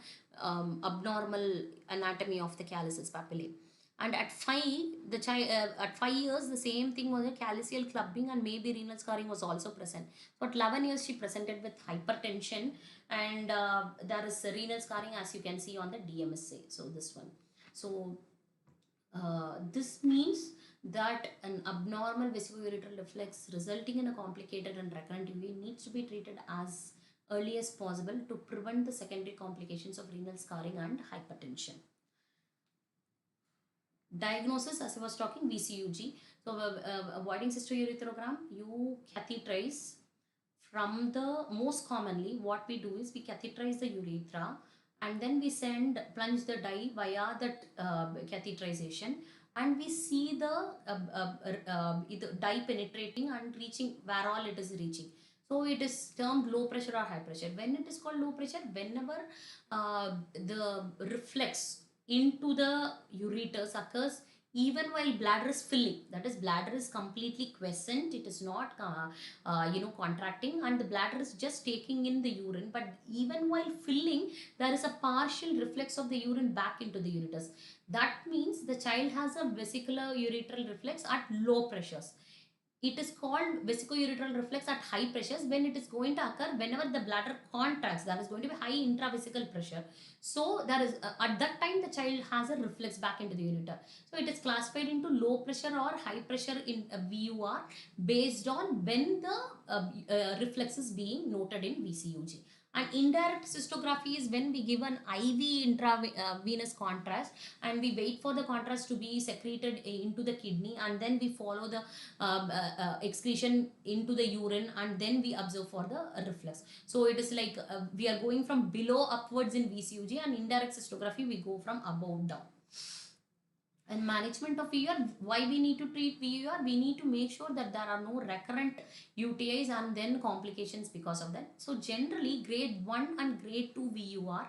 abnormal anatomy of the calyces papillae. And at 5 years, the same thing was a calyceal clubbing and maybe renal scarring was also present. So at 11 years, she presented with hypertension, and there is renal scarring, as you can see on the DMSA. So this one. So this means that an abnormal vesicoureteral reflex resulting in a complicated and recurrent UVA needs to be treated as early as possible to prevent the secondary complications of renal scarring and hypertension. Diagnosis, as I was talking, VCUG. So avoiding cystourethrogram, you catheterize from the, most commonly what we do is we catheterize the urethra, and then we plunge the dye via that catheterization, and we see the dye penetrating and reaching where all it is reaching. So it is termed low pressure or high pressure. When it is called low pressure, whenever the reflex into the ureters occurs even while bladder is filling, that is, bladder is completely quiescent, it is not contracting, and the bladder is just taking in the urine, but even while filling there is a partial reflex of the urine back into the ureters. That means the child has a vesicular ureteral reflex at low pressures. It is called vesicoureteral reflex at high pressures when it is going to occur whenever the bladder contracts. There is going to be high intravesical pressure. So there is at that time the child has a reflex back into the ureter. So it is classified into low pressure or high pressure in VUR based on when the reflex is being noted in VCUG. And indirect cystography is when we give an IV intravenous contrast and we wait for the contrast to be secreted into the kidney, and then we follow the excretion into the urine, and then we observe for the reflex. So it is like we are going from below upwards in VCUG, and indirect cystography we go from above down. And management of VUR, why we need to treat VUR? We need to make sure that there are no recurrent UTIs and then complications because of that. So generally grade 1 and grade 2 VUR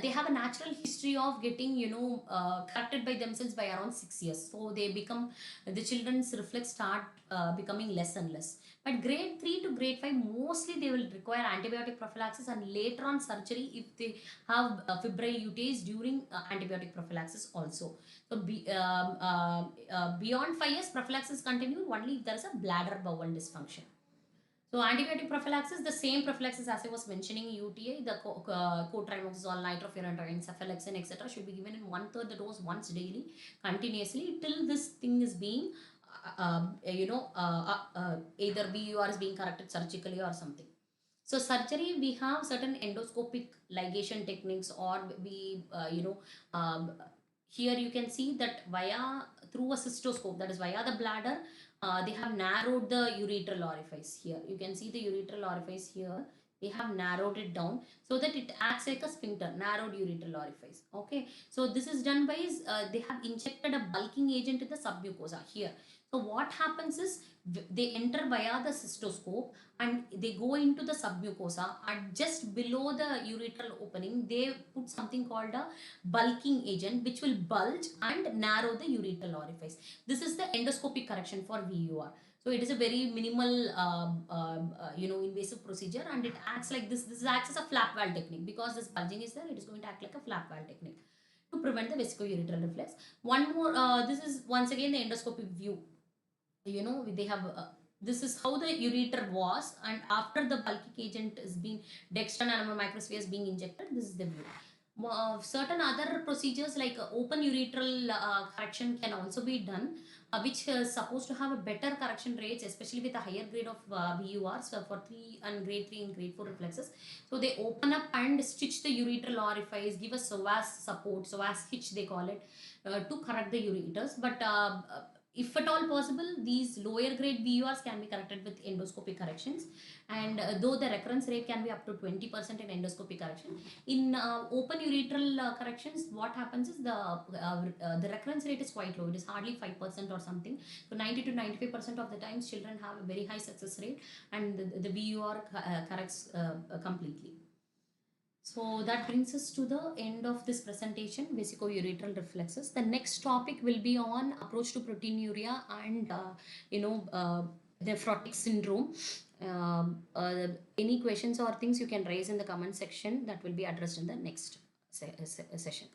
they have a natural history of getting corrected by themselves by around 6 years. So they become, the children's reflex start becoming less and less. But grade 3 to grade 5, mostly they will require antibiotic prophylaxis and later on surgery if they have febrile UTIs during antibiotic prophylaxis also. So beyond 5 years, prophylaxis continue only if there is a bladder bowel dysfunction. So antibiotic prophylaxis, the same prophylaxis as I was mentioning, UTI, the cotrimoxazole, nitrofurantoin, cephalexin, etc. should be given in 1/3 the dose once daily, continuously, till this thing is being, either VUR is being corrected surgically or something. So surgery, we have certain endoscopic ligation techniques, or we, here you can see that through a cystoscope, that is via the bladder, they have narrowed the ureteral orifice here. You can see the ureteral orifice here. They have narrowed it down so that it acts like a sphincter, narrowed ureteral orifice. Okay. So this is done by, they have injected a bulking agent in the submucosa here. So what happens is they enter via the cystoscope and they go into the submucosa, and just below the ureteral opening they put something called a bulking agent which will bulge and narrow the ureteral orifice. This is the endoscopic correction for VUR. So it is a very minimal invasive procedure, and it acts like this. This acts as a flap valve technique. Because this bulging is there, it is going to act like a flap valve technique to prevent the vesicoureteral reflex. One more, this is once again the endoscopic view. They have this is how the ureter was, and after the bulking agent is being, dextran microsphere is being injected, this is the view. Certain other procedures like open ureteral correction can also be done, which is supposed to have a better correction rates, especially with a higher grade of VURs for 3 and grade 3 and grade 4 reflexes. So they open up and stitch the ureteral orifice, give a psoas support, psoas hitch they call it, to correct the ureters. But if at all possible, these lower grade VURs can be corrected with endoscopic corrections, and though the recurrence rate can be up to 20% in endoscopic correction, in open ureteral corrections, what happens is the recurrence rate is quite low. It is hardly 5% or something. So 90 to 95% of the times children have a very high success rate, and the VUR corrects completely. So that brings us to the end of this presentation, vesicoureteral reflexes. The next topic will be on approach to proteinuria and nephrotic syndrome. Any questions or things you can raise in the comment section that will be addressed in the next session.